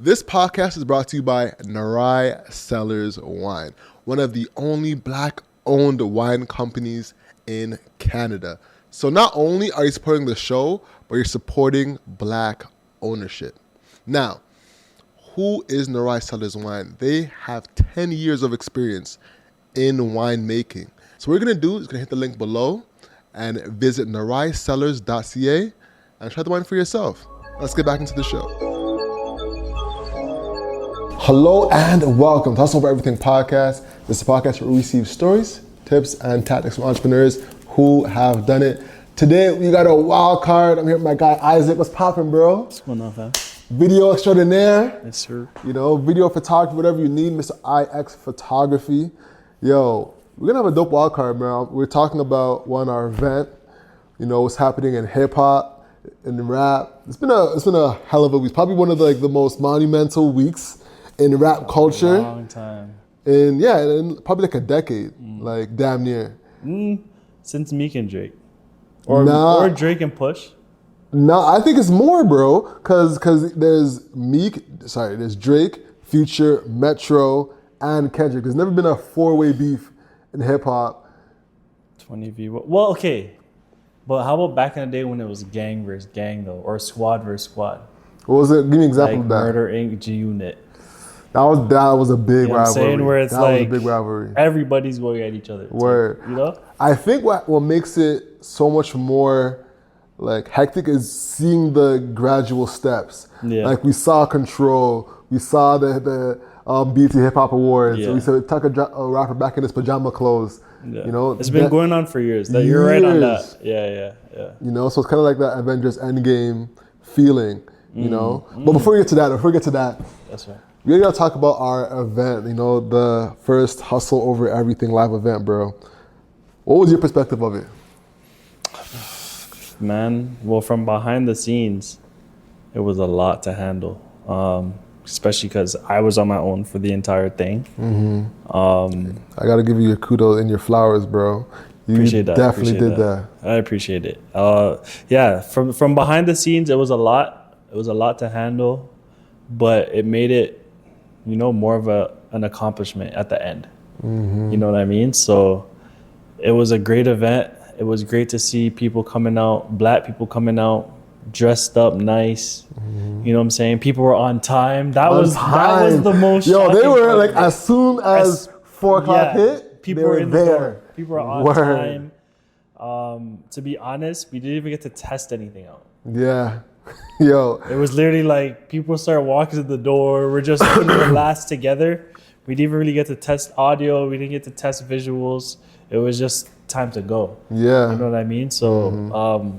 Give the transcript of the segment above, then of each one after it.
This podcast is brought to you by Narai Cellars Wine, one of the only Black-owned wine companies in Canada. So not only are you supporting the show, but you're supporting Black ownership. Now, who is Narai Cellars Wine? They have 10 years of experience in winemaking. So what we're going to do is going to hit the link below and visit naraicellars.ca and try the wine for yourself. Let's get back into the show. Hello and welcome to Hustle for Everything podcast. This is a podcast where we receive stories, tips, and tactics from entrepreneurs who have done it. Today, we got a wild card. I'm here with my guy, Isaac. What's poppin', bro? What's going on, fam? Video extraordinaire. Yes, sir. You know, video photography, whatever you need, Mr. IX Photography. Yo, we're gonna have a dope wild card, man. We're talking about our event, you know, what's happening in hip hop, in rap. It's been a hell of a week. Probably one of the most monumental weeks in rap culture. A long time. And yeah, in probably like a decade, like damn near. Since Meek and Drake. Or Drake and Push. No, I think it's more, bro, because there's Drake, Future, Metro, and Kendrick. There's never been a four-way beef in hip hop. 20 v. Well, okay. But how about back in the day when it was gang versus gang, though? Or squad versus squad? What was it? Give me an example like of that. Murder Inc. G-Unit. That was a big rivalry. I'm saying where it's that was a big rivalry. Everybody's going at each other. Word. You know? I think what makes it so much more like hectic is seeing the gradual steps. Yeah. Like we saw Control, we saw the BET Hip Hop Awards. Yeah. We saw tuck a rapper back in his pajama clothes. Yeah. You know, it's been going on for years. You're right on that. Yeah. You know, so it's kind of like that Avengers Endgame feeling. You know, but before we get to that, that's right. We gotta talk about our event. You know, the first Hustle Over Everything live event, bro. What was your perspective of it? Man, well, from behind the scenes, it was a lot to handle. Especially because I was on my own for the entire thing. I gotta give you your kudos and your flowers, bro. You appreciate that. Definitely did that. I appreciate it. Yeah, from behind the scenes, it was a lot. It was a lot to handle, but it made it, you know, more of an accomplishment at the end. You know what I mean? So it was a great event. It was great to see people coming out, Black people coming out, dressed up nice. You know what I'm saying? People were on time. That was the most. Yo, they were like as soon as 4 o'clock hit, people were in there. The door. People were on time. To be honest, we didn't even get to test anything out. Yeah. Yo. It was literally like people started walking to the door. We're just putting the last together. We didn't really get to test audio. We didn't get to test visuals. It was just time to go. Yeah. You know what I mean? So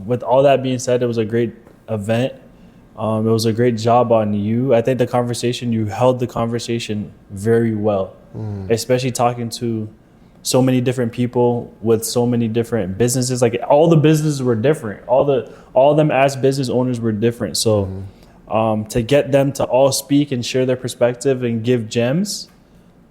with all that being said, it was a great event. It was a great job on you. I think you held the conversation very well, especially talking to so many different people with so many different businesses. Like all the businesses were different. All them as business owners were different. So to get them to all speak and share their perspective and give gems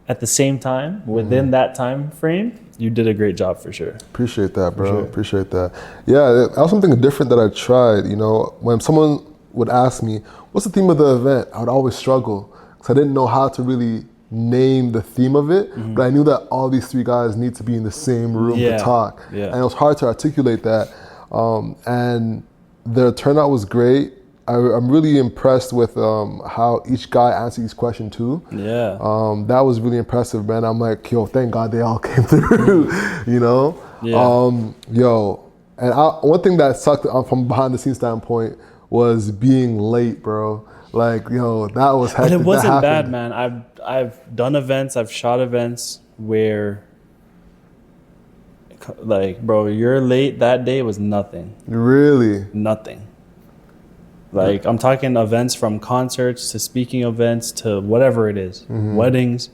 at the same time within that time frame, you did a great job for sure. Appreciate that, bro. Sure. Appreciate that. Yeah, that was something different that I tried. You know, when someone would ask me, what's the theme of the event? I would always struggle because I didn't know how to really name the theme of it, but I knew that all these 3 guys need to be in the same room to talk. Yeah. And it was hard to articulate that. And the turnout was great. I'm really impressed with how each guy answered each question too. Yeah. That was really impressive, man. I'm like, yo, thank God they all came through, you know? Yeah. One thing that sucked from behind the scenes standpoint was being late, bro. Like, yo, that was hectic. But it wasn't bad, man. I've done events, I've shot events where, like, bro, you're late that day was nothing. Really? Nothing. Like, I'm talking events from concerts to speaking events to whatever it is, weddings.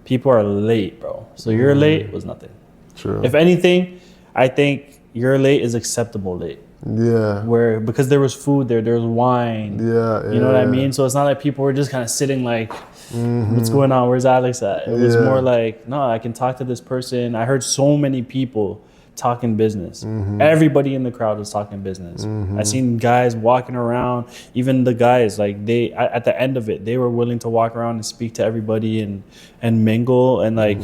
People are late, bro. So you're late was nothing. True. If anything, I think your late is acceptable late. Yeah. Because there was food there was wine. Yeah. You know what I mean? So it's not like people were just kind of sitting like, what's going on? Where's Alex at? It was more like, no, I can talk to this person. I heard so many people talking business. Everybody in the crowd was talking business. I seen guys walking around, even the guys, like they at the end of it, they were willing to walk around and speak to everybody and mingle, and like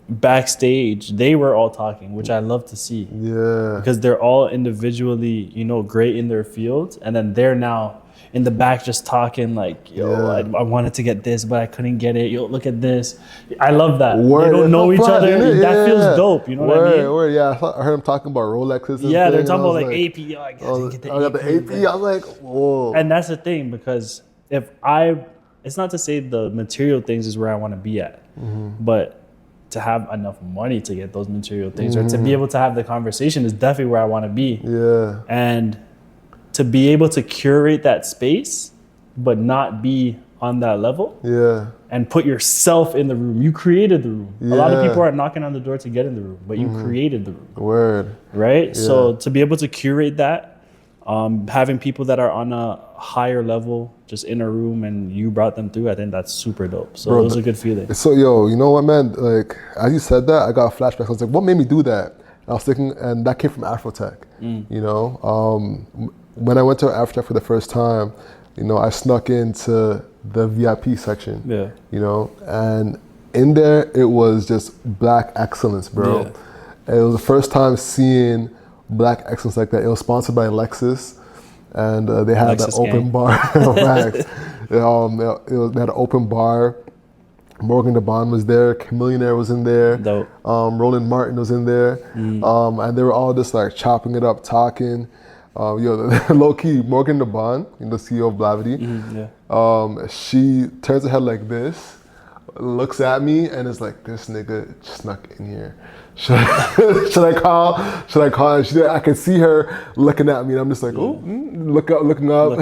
backstage they were all talking, which I love to see. Yeah. Because they're all individually, you know, great in their fields, and then they're now in the back just talking like, yo, I wanted to get this, but I couldn't get it. Yo, look at this. I love that. Word. They don't know each other. That feels dope. You know what I mean? Word. Yeah, I heard him talking about Rolexes. And yeah, they're things, talking about like AP. Yo, I gotta get the AP. I got the AP. I was like, whoa. And that's the thing, because it's not to say the material things is where I want to be at, but to have enough money to get those material things, or to be able to have the conversation is definitely where I want to be. Yeah. And to be able to curate that space, but not be on that level. Yeah. And put yourself in the room. You created the room. A lot of people are knocking on the door to get in the room, but you created the room. Word. Right? Yeah. So to be able to curate that, having people that are on a higher level just in a room and you brought them through, I think that's super dope. So it was a good feeling. So yo, you know what, man? Like as you said that, I got flashbacks. I was like, what made me do that? And I was thinking, and that came from Afrotech. You know, when I went to Afrotech for the first time, you know, I snuck into the VIP section. Yeah. You know, and in there it was just Black excellence, bro. Yeah. And it was the first time seeing Black excellence like that. It was sponsored by Lexus, and they had the open bar. They had an open bar. Morgan DeBond was there. Chamillionaire was in there. Dope. Roland Martin was in there. And they were all just like chopping it up, talking. Low key, Morgan DeBond, the CEO of Blavity, she turns her head like this, looks at me, and is like, "This nigga snuck in here. Should I call? I can see her looking at me, and I'm just like, looking up.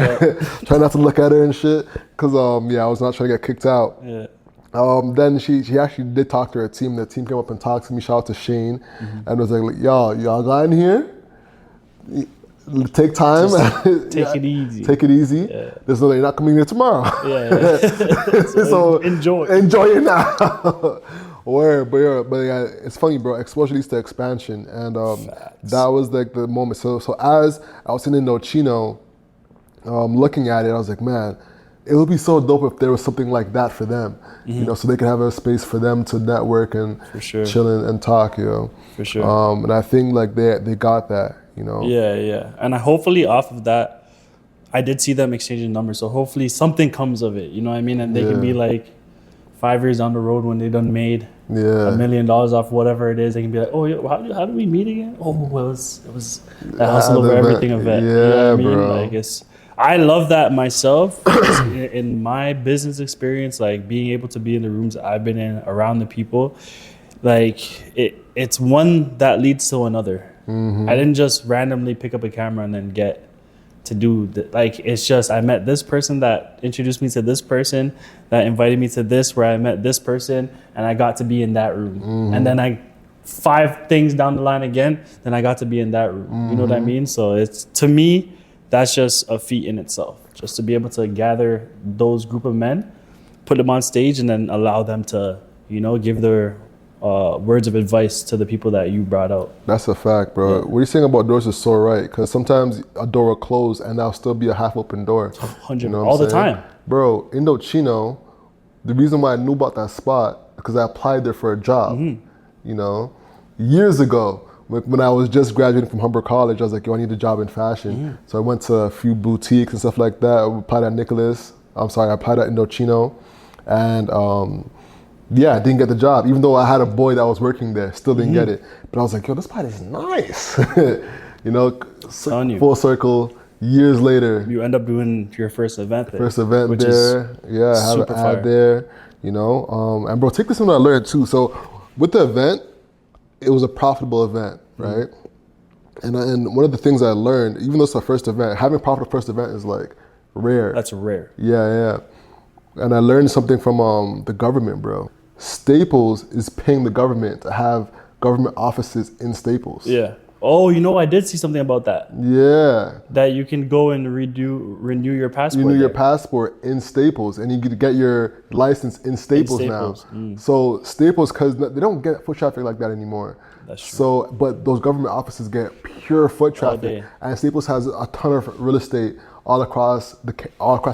Try not to look at her and shit, cause I was not trying to get kicked out. Yeah. Then she actually did talk to her team. The team came up and talked to me. Shout out to Shane, and was like, y'all got in here. Take time. Take it easy. Take it easy. Yeah. There's no, you're not coming here tomorrow. So enjoy it now. But yeah, it's funny, bro. Exposure leads to expansion, and that was like the moment. So as I was in Indochino, looking at it, I was like, man, it would be so dope if there was something like that for them. You know, so they could have a space for them to network and chill and talk. You know, for sure. And I think like they got that. You know. Yeah. And hopefully off of that, I did see them exchanging numbers. So hopefully something comes of it. You know what I mean? And they can be like 5 years down the road when they done made $1 million off whatever it is. They can be like, oh, yo, how do we meet again? Oh, well, it was that hustle over everything event. Yeah, you know what I mean? bro. Like I love that myself. In my business experience, like being able to be in the rooms I've been in around the people, like it's one that leads to another. I didn't just randomly pick up a camera and then get to do it's just I met this person that introduced me to this person that invited me to this where I met this person and I got to be in that room. And then 5 things down the line again, then I got to be in that room. You know what I mean? So it's, to me, that's just a feat in itself. Just to be able to gather those group of men, put them on stage, and then allow them to, you know, give their words of advice to the people that you brought out. That's a fact, bro. Yeah. What you're saying about doors is so right, because sometimes a door will close and that'll still be a half open door. 100, you know all the time. Bro, Indochino, the reason why I knew about that spot, because I applied there for a job, you know, years ago. When I was just graduating from Humber College, I was like, yo, I need a job in fashion. So I went to a few boutiques and stuff like that. I applied at I applied at Indochino. And I didn't get the job. Even though I had a boy that was working there, still didn't get it. But I was like, yo, this spot is nice. You know, full circle, years later. You end up doing your first event there. First event which there. Yeah, I have an ad there, you know. And bro, take this one I learned too. So with the event, it was a profitable event, right? And one of the things I learned, even though it's our first event, having a profitable first event is like rare. That's rare. Yeah. And I learned something from the government, bro. Staples is paying the government to have government offices in Staples. Yeah. Oh, you know, I did see something about that. Yeah. That you can go and renew your passport. Renew your there. passport in Staples, and you get to get your license in Staples, Staples, now. So Staples, because they don't get foot traffic like that anymore. That's true. So, but those government offices get pure foot All traffic, day. and Staples has a ton of real estate all across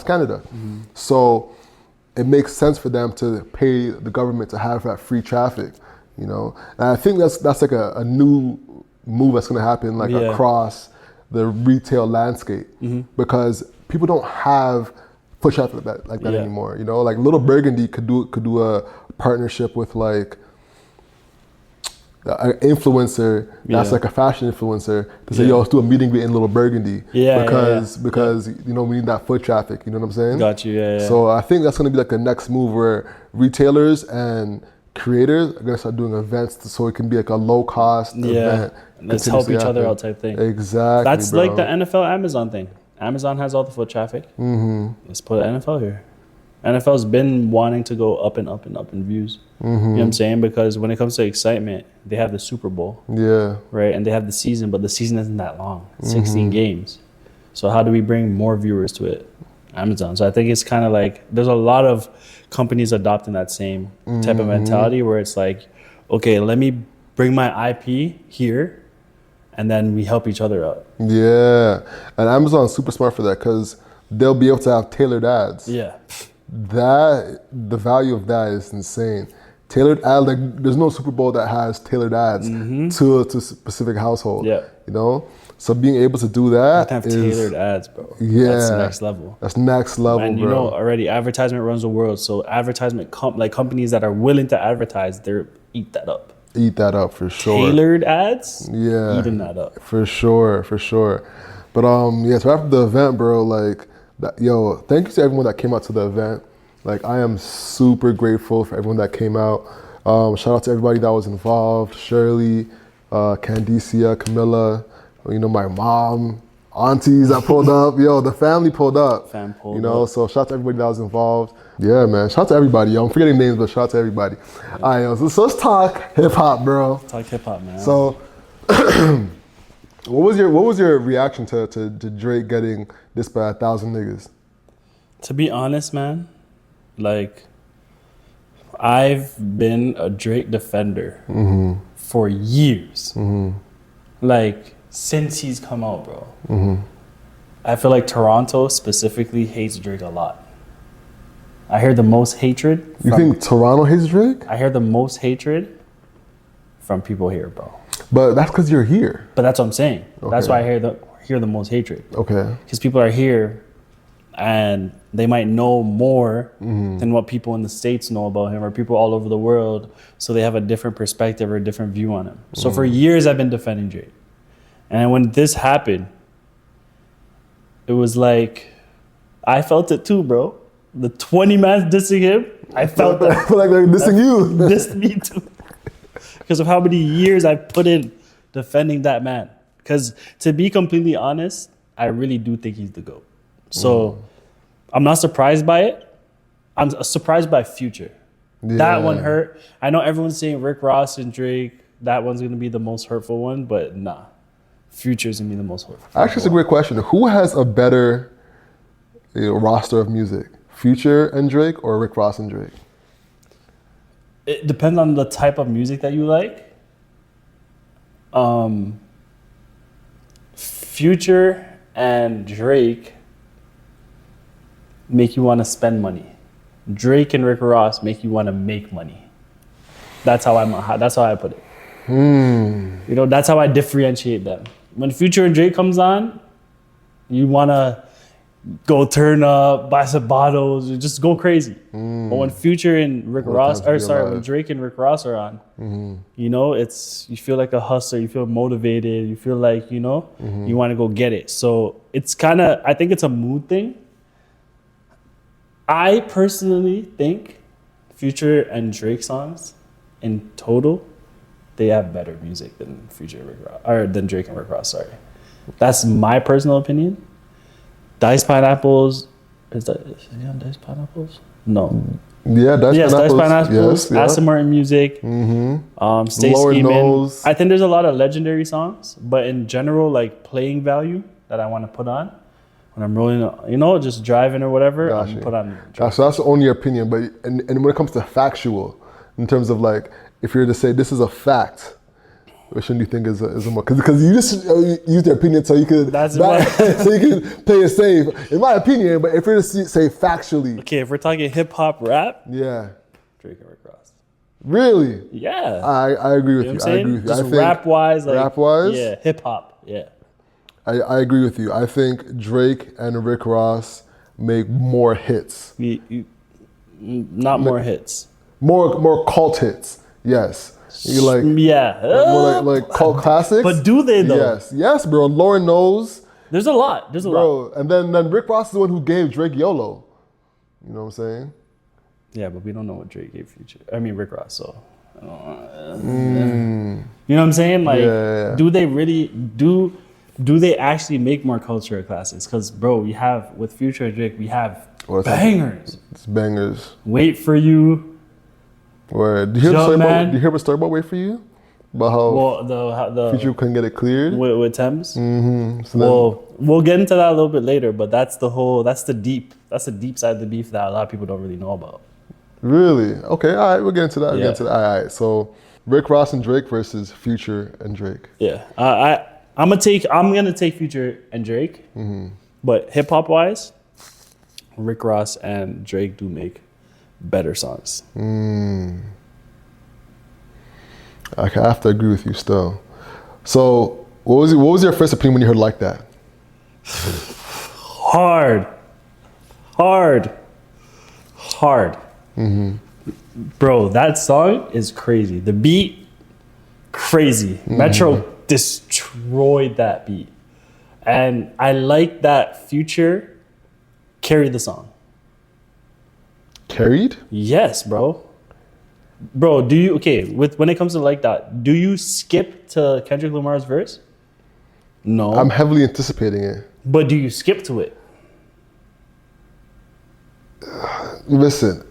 Canada. So it makes sense for them to pay the government to have that free traffic, you know. And I think that's like a new move that's going to happen like across the retail landscape because people don't have foot traffic like that anymore. You know, like Little Burgundy could do a partnership with like an influencer that's like a fashion influencer to say, yo, let's do a meeting in Little Burgundy because you know we need that foot traffic. You know what I'm saying? Got you. Yeah. So I think that's going to be like the next move where retailers and creators are going to start doing events so it can be like a low cost event. Let's help each other out type thing. Exactly. That's like the NFL Amazon thing. Amazon has all the foot traffic. Let's put NFL here. NFL's been wanting to go up and up and up in views. You know what I'm saying? Because when it comes to excitement, they have the Super Bowl. Yeah. Right? And they have the season, but the season isn't that long. It's 16 games. So how do we bring more viewers to it? Amazon. So I think it's kind of like there's a lot of companies adopting that same type of mentality where it's like, okay, let me bring my IP here and then we help each other out. Yeah. And Amazon's super smart for that because they'll be able to have tailored ads. Yeah. The value of that is insane. Tailored ad, like there's no Super Bowl that has tailored ads to a specific household. Yeah. You know? So being able to do that have is tailored ads, bro. Yeah. That's next level. That's next level, And you bro. know already advertisement runs the world. So advertisement like companies that are willing to advertise, they're eat that up. Eat that up for sure. Tailored ads, Yeah. eating that up. For sure. But so after the event, bro, like thank you to everyone that came out to the event. Like I am super grateful for everyone that came out. Shout out to everybody that was involved. Shirley, Candicia, Camilla, you know, my mom, aunties that pulled up. Yo, the family pulled up. Fam pulled you know, up. so shout out to everybody that was involved. Yeah, man. Shout out to everybody. Yo, I'm forgetting names, but shout out to everybody. All right, yo, so let's talk hip hop, bro. Talk hip hop, man. So what was your reaction to Drake getting this by 1,000 niggas? To be honest, man, like I've been a Drake defender for years. Like since he's come out, bro. I feel like Toronto specifically hates Drake a lot. I hear the most hatred. You think Toronto hates Drake? I hear the most hatred from people here, bro. But that's because you're here. But that's what I'm saying. Okay. That's why I hear the most hatred. Okay. Because people are here and they might know more than what people in the States know about him or people all over the world. So they have a different perspective or a different view on him. So for years I've been defending Drake. And when this happened, it was like, I felt it too, bro. The 20 man dissing him, I felt that. I feel like they're dissing you. Dissed me too. Because of how many years I put in defending that man. Because to be completely honest, I really do think he's the GOAT. So I'm not surprised by it. I'm surprised by Future. Yeah. That one hurt. I know everyone's saying Rick Ross and Drake, that one's going to be the most hurtful one, but nah. Future's going to be the most hurtful. Actually, it's a great question. Who has a better roster of music? Future and Drake or Rick Ross and Drake? It depends on the type of music that you like. Future and Drake make you want to spend money. Drake and Rick Ross make you want to make money. That's how I put it. You know, that's how I differentiate them. When Future and Drake comes on, you want to go turn up, buy some bottles, just go crazy. But when Future and Rick Ross, when Drake and Rick Ross are on, you know, you feel like a hustler, you feel motivated, you feel like, you know, you want to go get it. So it's I think it's a mood thing. I personally think Future and Drake songs in total, they have better music than Future and Rick Ross, or than Drake and Rick Ross, sorry. That's my personal opinion. Diced Pineapples, is he on Diced Pineapples? No. Yeah, Diced Yes, Diced Pineapples. Pineapples, Aston Martin Music, Stay Lord Scheming. knows. I think there's a lot of legendary songs, but in general, like playing value that I want to put on when I'm rolling, just driving or whatever, I'm Gotcha. put on. So that's only your opinion, but and when it comes to factual, in terms of like, if you're to say this is a fact, which one do you think is a more? Because you just use your opinion so you could so you can play it safe. In my opinion, but if you're to say factually, Okay, if we're talking hip hop rap, yeah, Drake and Rick Ross. really, Yeah, I agree with you. what I I'm agree with you. Just I think rap wise, yeah, hip hop, yeah. I agree with you. I think Drake and Rick Ross make more hits, Not more hits. more cult hits. Yes. You like more like cult classics. But do they though? Yes, bro. Lauren knows. There's a lot. Bro, and then Rick Ross is the one who gave Drake YOLO. You know what I'm saying? Yeah, but we don't know what Drake gave Future. I mean Rick Ross. So, you know what I'm saying? Like, do they really do? Do they actually make more cultural classics? Because bro, we have with Future and Drake, we have bangers. It's bangers. Wait for You. Where do you hear the story about Wait for You? About how the Future couldn't get it cleared with Thames. Mm-hmm. So we'll get into that a little bit later, but that's the deep side of the beef that a lot of people don't really know about. Really? Okay, all right, we'll get into that. Yeah. All right, so Rick Ross and Drake versus Future and Drake. Yeah, I'm gonna take Future and Drake, but hip hop wise, Rick Ross and Drake do make better songs. Okay, I have to agree with you still. So, what was your first opinion when you heard Like That? Hard. Bro, that song is crazy. The beat, crazy. Metro destroyed that beat. And I like that Future carried the song. Carried? Yes, bro. Bro, when it comes to Like That, do you skip to Kendrick Lamar's verse? No. I'm heavily anticipating it. But do you skip to it? Listen,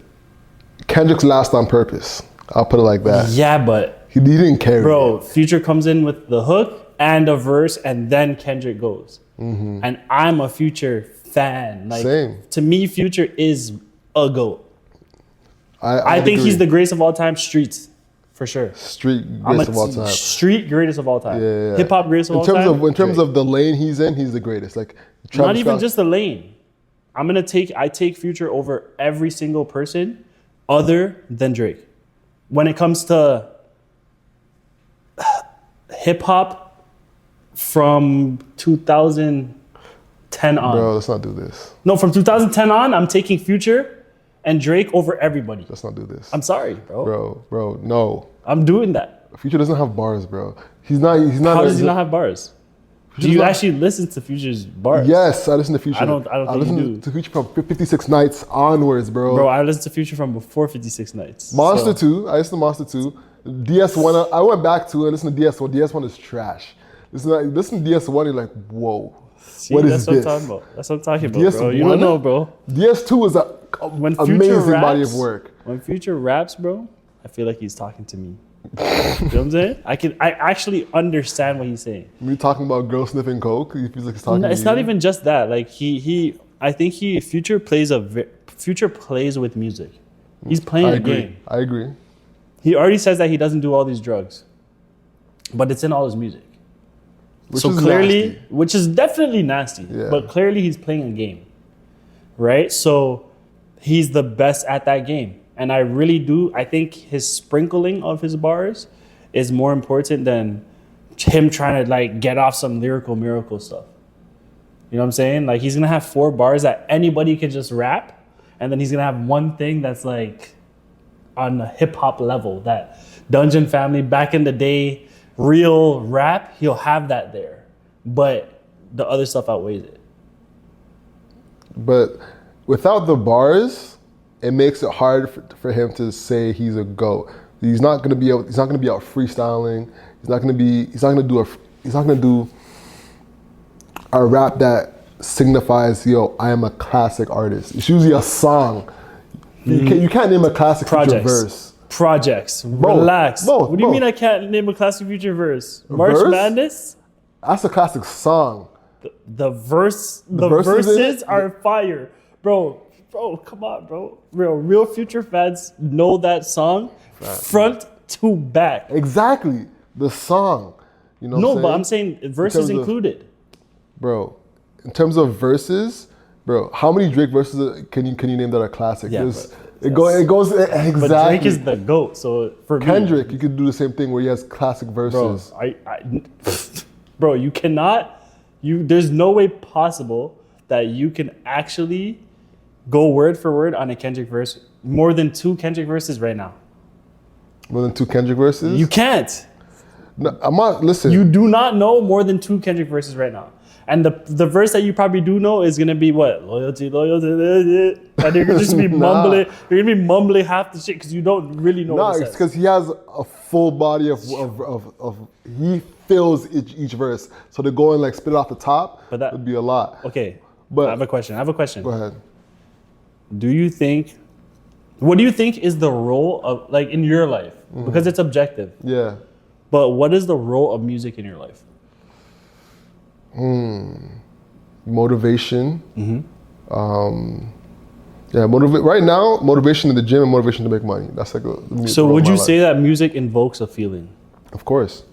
Kendrick's last on purpose. I'll put it like that. Yeah, but He didn't carry bro, Future comes in with the hook and a verse, and then Kendrick goes. And I'm a Future fan. Like, Same. To me, Future is a GOAT. I think agree. he's the greatest of all time. Streets, for sure. Street greatest of all time. Street greatest of all time. Yeah. Hip hop greatest of all time. In terms of the lane he's in, he's the greatest. Like Travis Not even Scott. just the lane. I take Future over every single person other than Drake. When it comes to hip hop from 2010 on. Bro, let's not do this. No, from 2010 on, I'm taking Future and Drake over everybody. Let's not do this. I'm sorry, bro. Bro, no. I'm doing that. Future doesn't have bars, bro. He's not. How does he not have bars? Do you actually listen to Future's bars? Yes, I listen to Future. I don't think you listen do. to Future from 56 Nights onwards, bro. Bro, I listened to Future from before 56 Nights. Monster 2, I listened to Monster 2. DS1, I went back to it and listened to DS1. DS1 is trash. Listen to DS1, you're like, whoa. See, what is this? That's what I'm talking about, DS1? bro. You don't know, bro. DS2 is When an Future amazing raps, body of work. When Future raps, bro, I feel like he's talking to me. You know what I'm saying? I actually understand what he's saying. Me talking about girl sniffing coke, he feels like he's talking to It's you. not even just that. Like I think Future plays with music. He's playing a game. I agree. He already says that he doesn't do all these drugs, but it's in all his music. Which Which is definitely nasty. Yeah. But clearly he's playing a game, right? So he's the best at that game. And I really do. I think his sprinkling of his bars is more important than him trying to like get off some lyrical miracle stuff. You know what I'm saying? Like he's gonna have 4 bars that anybody can just rap, and then he's gonna have one thing that's like on a hip hop level. That Dungeon Family back in the day, real rap. He'll have that there, but the other stuff outweighs it. But without the bars, it makes it hard for him to say he's a GOAT. He's not gonna be out freestyling. He's not gonna do a rap that signifies, yo, I am a classic artist. It's usually a song. You can't name a classic Future Projects. verse. Projects. Relax. Both, What do you both. mean I can't name a classic Future verse? March verse? Madness? That's a classic song. The verses verses in it? are fire. Bro, come on, bro. Real Future fans know that song front to back. Exactly. The song. You know No, what but I'm I'm saying? saying verses terms of- included. Bro, in terms of verses, bro, how many Drake verses can you name that are classic? Yeah, There's- but it goes exactly. But Drake is the GOAT, so for Kendrick, me, you could do the same thing where he has classic bro, verses. bro, you cannot. There's no way possible that you can actually go word for word on a Kendrick verse. More than 2 Kendrick verses right now. More than 2 Kendrick verses? You can't. No, I'm not, listen. You do not know more than 2 Kendrick verses right now. And the verse that you probably do know is gonna be what? Loyalty, loyalty. And you're gonna just be mumbling. You're gonna be mumbling half the shit because you don't really know what it it's says. because he has a full body of he fills each verse. So to go and like spit it off the top But that- would be a lot. Okay, But I have a question. Go ahead. What do you think is the role of, like, in your life? Because it's objective. Yeah. But what is the role of music in your life? Motivation. Right now, motivation in the gym and motivation to make money. That's like So would you say that music invokes a feeling? Of course.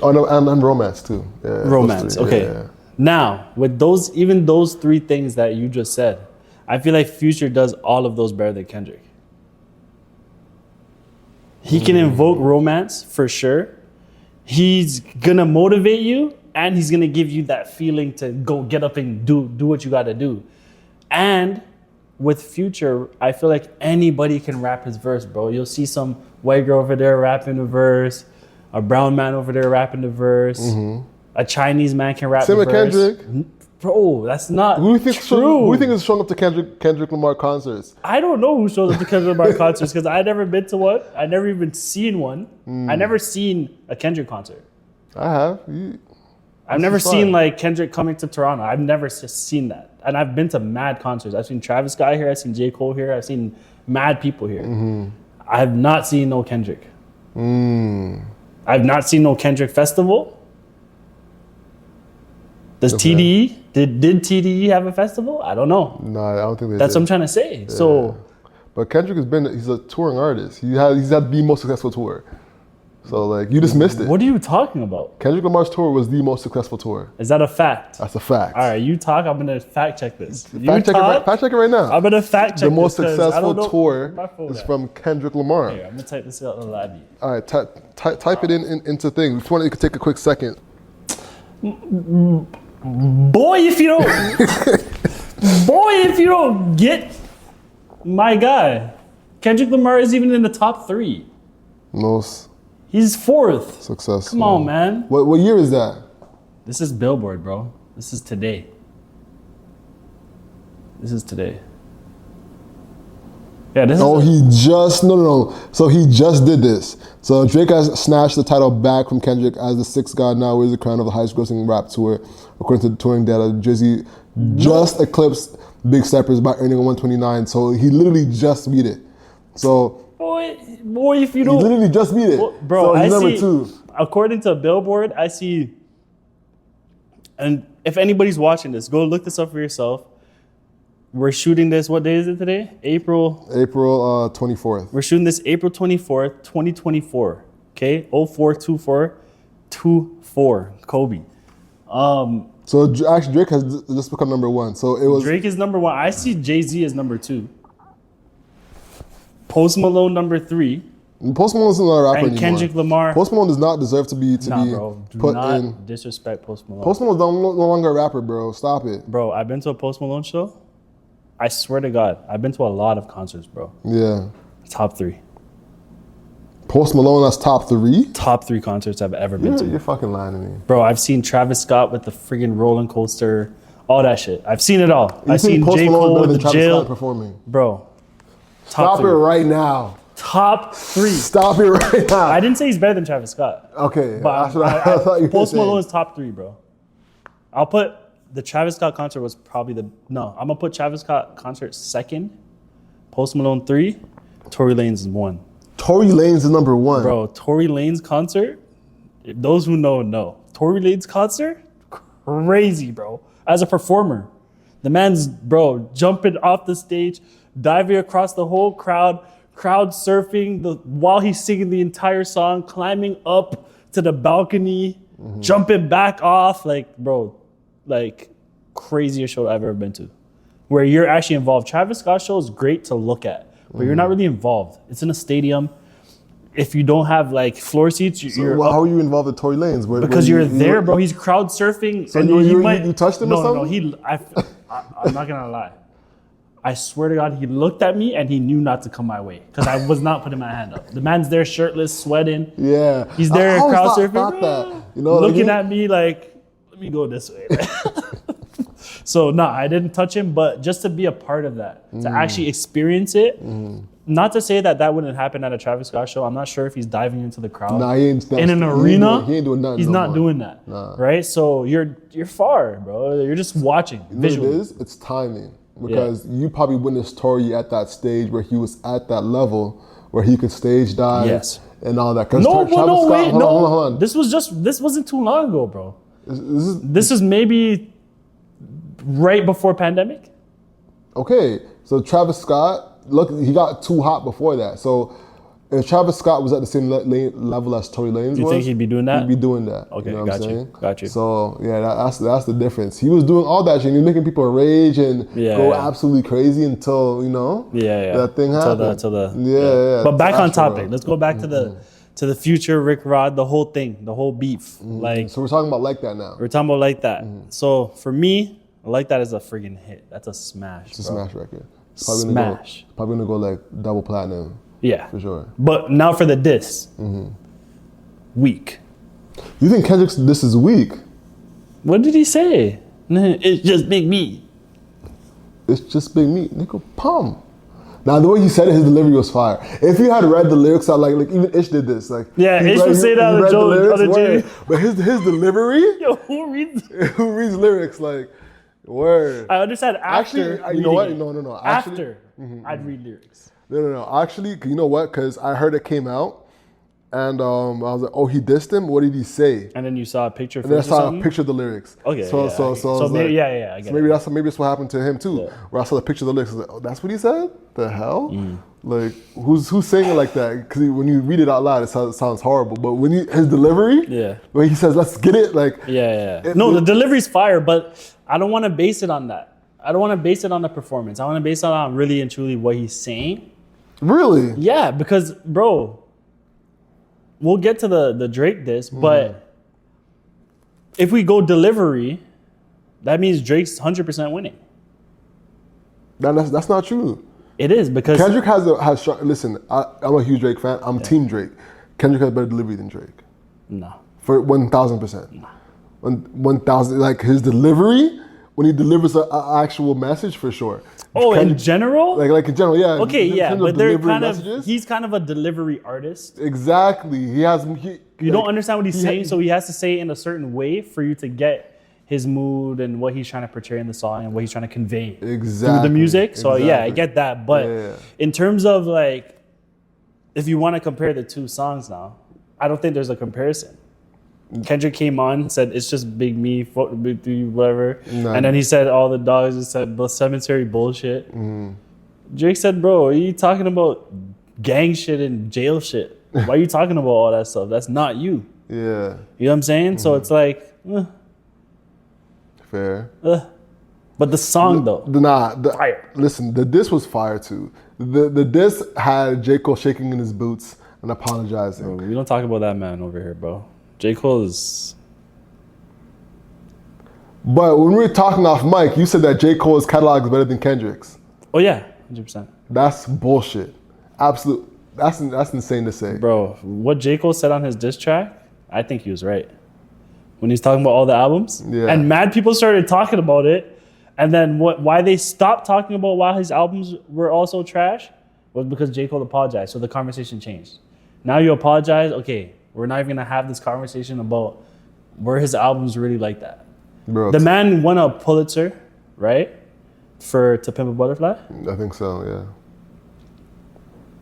Oh no, and romance too. Yeah, Romance. those three. Okay. Yeah. Now, with those 3 things that you just said, I feel like Future does all of those better than Kendrick. He can invoke romance for sure. He's gonna motivate you, and he's gonna give you that feeling to go get up and do what you gotta do. And with Future, I feel like anybody can rap his verse, bro. You'll see some white girl over there rapping the verse, a brown man over there rapping the verse, a Chinese man can rap Same the with verse. Kendrick. Bro, that's not Who do you think true. is showing up to Kendrick Lamar concerts? I don't know who shows up to Kendrick Lamar concerts because I never been to one. I never even seen one. I never seen a Kendrick concert. I have. I've never is seen fine. like Kendrick coming to Toronto. I've never seen that. And I've been to mad concerts. I've seen Travis Scott here. I've seen J. Cole here. I've seen mad people here. I have not seen no Kendrick. I've not seen no Kendrick festival. Does TDE? Did TDE have a festival? I don't know. No, I don't think they That's did. what I'm trying to say. So But Kendrick he's a touring artist. He's had the most successful tour. So like you just missed it. what are you talking about? Kendrick Lamar's tour was the most successful tour. Is that a fact? That's a fact. All right, you talk. I'm gonna fact check this. Fact check it right now. I'm gonna fact check The most this 'cause I successful don't know tour my phone is at. from Kendrick Lamar. Here, I'm gonna type this out in the lobby. All right, type it into things. If you want, you could take a quick second. Boy, if you don't get my guy, Kendrick Lamar is even in the top 3. Most He's 4th. successful. Come on, man. What year is that? This is Billboard, bro. This is today. Yeah, this Oh, is. he just no. So he just did this. So Drake has snatched the title back from Kendrick as the 6th god now wears the crown of the highest-grossing rap tour, according to the touring data. Jay-Z just eclipsed Big Steppers by earning a 129. So he literally just beat it. So boy, if you he don't. literally just beat it. Bro, so he's I number see. 2. According to Billboard, I see. And if anybody's watching this, go look this up for yourself. We're shooting this. What day is it today? April 24th. We're shooting this April 24th, 2024. Okay, 042424 Kobe. So actually Drake has just become number 1. So it was Drake is number 1. I see Jay-Z as number 2. Post Malone number 3. Post Malone is not a rapper And anymore. Kendrick Lamar. Post Malone does not deserve to be Nah, bro. Do put not in. disrespect Post Malone. Post Malone's no longer a rapper, bro. Stop it. Bro, I've been to a Post Malone show. I swear to God, I've been to a lot of concerts, bro. Yeah. Top 3. Post Malone, that's top 3? Top 3 concerts I've ever been to. You're fucking lying to me. Bro, I've seen Travis Scott with the friggin' roller coaster, all that shit. I've seen it all. You I've think seen Post J. Malone Cole better with than the Travis jail. Scott performing? Bro, Stop top it 3. right now. Top 3. Stop it right now. I didn't say he's better than Travis Scott. Okay, But that's what I thought you were Post saying. Malone is top 3, bro. I'll put the Travis Scott concert was probably I'm gonna put Travis Scott concert second, Post Malone 3, Tory Lanez is 1. Tory Lanez is number 1. Bro, Tory Lanez concert, those who know. Tory Lanez concert, crazy, bro. As a performer, the man's, bro, jumping off the stage, diving across the whole crowd surfing while he's singing the entire song, climbing up to the balcony, jumping back off, like, bro, like craziest show I've ever been to, where you're actually involved. Travis Scott show is great to look at, but you're not really involved. It's in a stadium. If you don't have like floor seats, how are you involved with Tory Lanez? Because you're there, bro. He's crowd surfing. So you touched him or something? No. I'm not gonna lie. I swear to God, he looked at me and he knew not to come my way because I was not putting my hand up. The man's there, shirtless, sweating. Yeah, he's there, crowd surfing, that. Looking at me like, let me go this way. So I didn't touch him, but just to be a part of that, to actually experience it. Not to say that wouldn't happen at a Travis Scott show. I'm not sure if he's diving into the crowd. Nah, he ain't. In an arena, he ain't doing nothing. He's not doing that, right? So you're far, bro. You're just watching visually. What it is? It's timing. Because you probably witnessed Tory at that stage where he was at that level where he could stage dive and all that. Hold on. This wasn't too long ago, bro. This is maybe right before pandemic. Okay, so Travis Scott, look, he got too hot before that. So if Travis Scott was at the same level as Tory Lanez, you think he'd be doing that? He'd be doing that. Okay, you know got you. So yeah, that's the difference. He was doing all that shit. He was making people rage and go absolutely crazy until that thing happened. But back on topic. Let's go back to the future Rick Rod, the whole thing, the whole beef. Like, so we're talking about Like That now. We're talking about Like That. So for me, Like That is a friggin' hit. That's a smash. It's a smash record. Probably gonna go like double platinum. Yeah, for sure. But now for the diss, weak. You think Kendrick's diss is weak? What did he say? It's just big meat. It's just big meat, nigga. Pum. Now the way he said it, his delivery was fire. If you had read the lyrics out, like even Ish did this, like Ish would say that on the J. But his delivery. Yo, who reads lyrics like word? I understand after. Actually, you know what? No. After I'd read lyrics. No. Actually, you know what? Because I heard it came out, and I was like, "Oh, he dissed him. What did he say?" And then you saw a picture. And then I saw a picture of the lyrics. Okay. So maybe, I get maybe it. Maybe that's what happened to him too. Yeah. Where I saw the picture of the lyrics, I was like, "Oh, that's what he said." The hell? Like, who's saying it like that? Because when you read it out loud, it sounds horrible. But when his delivery, when he says, "Let's get it," like, the delivery's fire, but I don't want to base it on that. I don't want to base it on the performance. I want to base it on really and truly what he's saying. Really? Yeah, because, bro, we'll get to the Drake diss, but if we go delivery, that means Drake's 100% winning. That's not true. It is, because Kendrick has strong. Listen, I'm a huge Drake fan. I'm Team Drake. Kendrick has better delivery than Drake. No. For 1,000%. No. 1,000. Like his delivery, when he delivers an actual message, for sure. Oh, in general? Like in general, yeah. Okay, yeah, but they're he's kind of a delivery artist. Exactly. You don't understand what he's saying, so he has to say it in a certain way for you to get his mood and what he's trying to portray in the song and what he's trying to convey through the music. So yeah, I get that. But in terms of like, if you want to compare the two songs now, I don't think there's a comparison. Kendrick came on, said it's just big me, whatever, and then he said all the dogs just said cemetery bullshit. Drake said, "Bro, are you talking about gang shit and jail shit? Why are you talking about all that stuff? That's not you." Yeah, you know what I'm saying? So it's like, fair. But the song though, fire. Listen, the diss was fire too. The diss had J. Cole shaking in his boots and apologizing. Bro, we don't talk about that man over here, bro. J. Cole is... But when we were talking off mic, you said that J. Cole's catalog is better than Kendrick's. Oh yeah, 100%. That's bullshit. Absolute. That's insane to say. Bro, what J. Cole said on his diss track, I think he was right. When he's talking about all the albums. Yeah. And mad people started talking about it. And then why they stopped talking about why his albums were also trash was because J. Cole apologized. So the conversation changed. Now you apologize, okay. We're not even gonna have this conversation about were his albums really like that. Bro, The man won a Pulitzer, right? For To Pimp a Butterfly. I think so,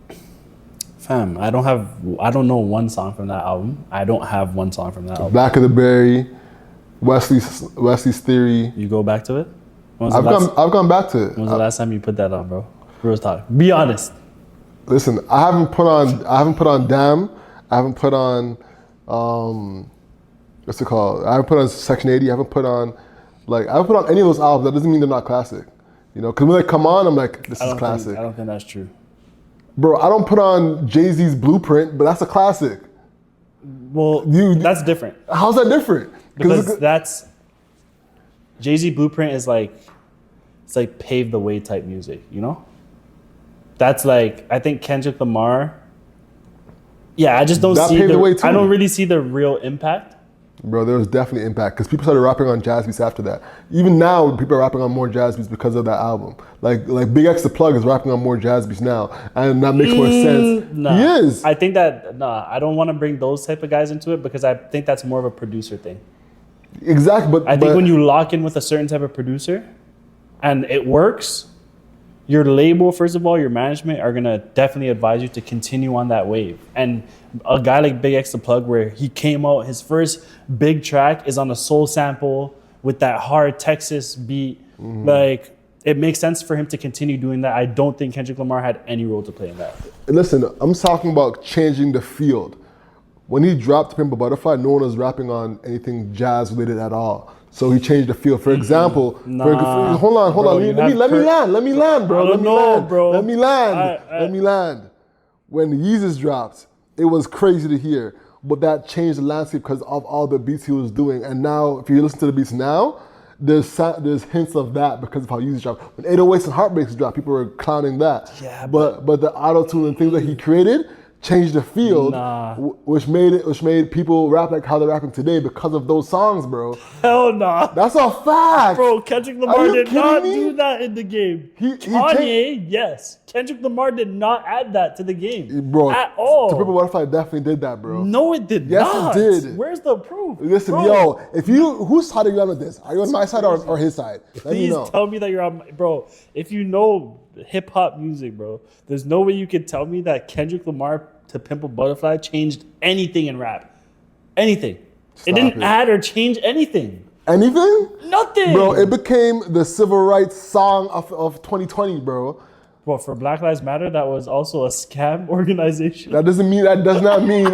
yeah. Fam, I don't know one song from that album. I don't have one song from that album. Black of the Berry, Wesley's Theory. You go back to it? I've gone back to it. When was the last time you put that on, bro? Real talk. Be honest. Listen, I haven't put on Damn. I haven't put on what's it called? I haven't put on Section 80. I haven't put on any of those albums. That doesn't mean they're not classic. You know, because when they come on, I'm like, this is classic. I don't think that's true. Bro, I don't put on Jay-Z's Blueprint, but that's a classic. Well, that's different. How's that different? Because that's Jay-Z Blueprint is like, it's like pave the way type music, you know? That's like, I think Kendrick Lamar. Yeah, I just don't see I don't really see the real impact. Bro, there was definitely impact because people started rapping on jazz beats after that. Even now, people are rapping on more jazz beats because of that album. Like Big X the Plug is rapping on more jazz beats now, and that makes more sense. Nah. He is. I think that I don't want to bring those type of guys into it because I think that's more of a producer thing. Exactly, but I think when you lock in with a certain type of producer, and it works, your label, first of all, your management are gonna definitely advise you to continue on that wave. And a guy like Big X the Plug, where he came out, his first big track is on a soul sample with that hard Texas beat. Mm-hmm. Like, it makes sense for him to continue doing that. I don't think Kendrick Lamar had any role to play in that. Listen, I'm talking about changing the field. When he dropped Pimp a Butterfly, no one was rapping on anything jazz related at all. So he changed the field. For example, hold on. Let me land, bro. Let me land. When Yeezus dropped, it was crazy to hear, but that changed the landscape because of all the beats he was doing. And now, if you listen to the beats now, there's hints of that because of how Yeezus dropped. When 808s and Heartbreaks dropped, people were clowning that. Yeah, but the auto-tune and things that he created changed the field, which made people rap like how they're rapping today because of those songs, bro. Hell nah. That's a fact. Bro, Kendrick Lamar did not do that in the game. Kanye, yes. Kendrick Lamar did not add that to the game, bro, at all. To Pimp a Butterfly definitely did that, bro. No, it did not. Yes, it did. Where's the proof? Listen, bro. Whose side are you on with this? Are you on my side or his side? Let me know. Please tell me that you're on, bro. If you know hip hop music, bro, there's no way you could tell me that Kendrick Lamar to Pimp a Butterfly changed anything in rap. Anything. It didn't add or change anything. Anything? Nothing. Bro, it became the civil rights song of 2020, bro. Well, for Black Lives Matter, that was also a scam organization. That does not mean,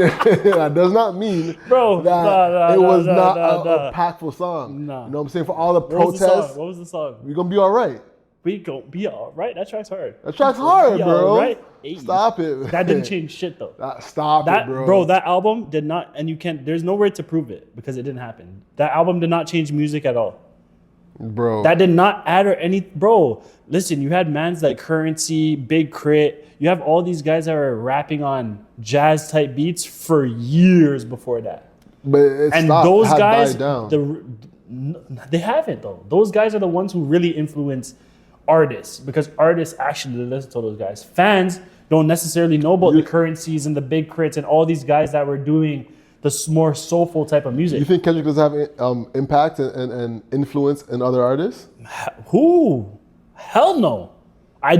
bro, that it was not a impactful song. Nah. You know what I'm saying? For all the protests. What was the song? We're going to be all right. We gon' be all right. That track's hard. That track's hard, bro. All right. Stop it. That didn't change shit though. Stop it, bro. Bro, that album did not, and you can't, there's nowhere to prove it because it didn't happen. That album did not change music at all. Bro. That did not add or any, bro, listen, you had mans like Currency, Big Crit. You have all these guys that were rapping on jazz type beats for years before that. But those guys, they haven't though. Those guys are the ones who really influence artists because artists actually listen to those guys. Fans don't necessarily know about the Currencies and the Big Crits and all these guys that were doing the more soulful type of music. You think Kendrick does have impact and influence in other artists? Who? Hell no. I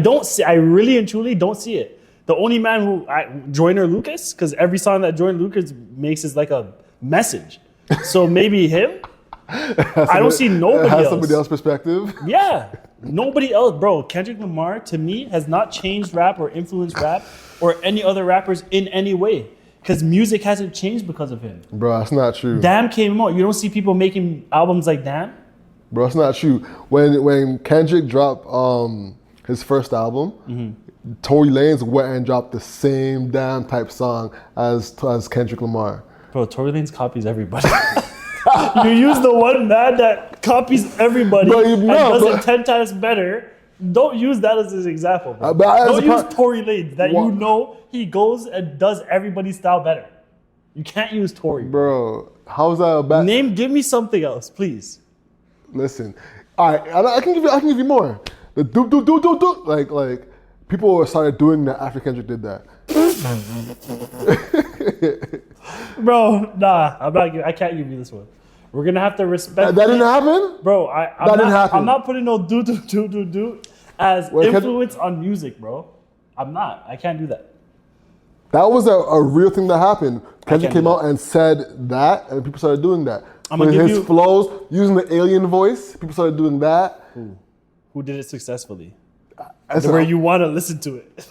really and truly don't see it. The only man who, Joyner Lucas, because every song that Joyner Lucas makes is like a message. So maybe him? I don't see nobody else. Somebody else's perspective? Yeah. Nobody else, bro. Kendrick Lamar, to me, has not changed rap or influenced rap or any other rappers in any way. Because music hasn't changed because of him. Bro, that's not true. Damn came out. You don't see people making albums like Damn? Bro, that's not true. When Kendrick dropped his first album, Tory Lanez went and dropped the same Damn type song as Kendrick Lamar. Bro, Tory Lanez copies everybody. You use the one man that copies everybody and does it 10 times better. Don't use that as an example, bro. Don't use Tory Lanez that you know he goes and does everybody's style better. You can't use Tory. Bro, how's that bad? Give me something else, please. Listen, all right, I can give you more. The do, like people started doing that after Kendrick did that. Bro, nah, I can't give you this one. We're gonna have to respect. That didn't happen, bro. I'm not putting no do as Wait, influence on music, bro. I'm not. I can't do that. That was a real thing that happened. Kendrick came out and said that, and people started doing that. With his flows, using the alien voice, people started doing that. Who did it successfully? Where you want to listen to it.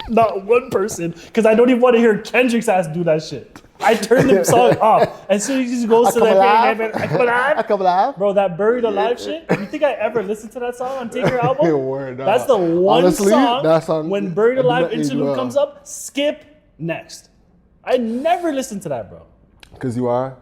Not one person, because I don't even want to hear Kendrick's ass do that shit. I turn the song off. As soon as he goes to that, bro, that Buried Alive shit. You think I ever listened to that song on Take Your album? That's the one song when Buried Alive interlude comes up, skip next. I never listened to that, bro. Because you are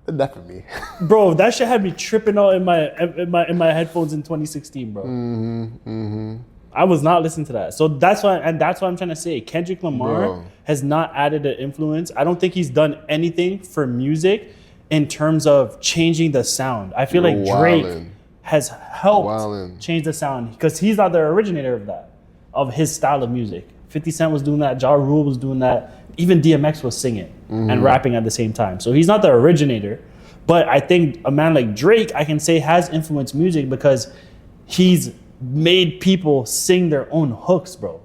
that for me. Bro, that shit had me tripping out in my headphones in 2016, bro. I was not listening to that. So that's why I'm trying to say. Kendrick Lamar has not added an influence. I don't think he's done anything for music in terms of changing the sound. I feel like Drake has helped change the sound because he's not the originator of that, of his style of music. 50 Cent was doing that. Ja Rule was doing that. Even DMX was singing and rapping at the same time. So he's not the originator. But I think a man like Drake, I can say, has influenced music because he's made people sing their own hooks, bro.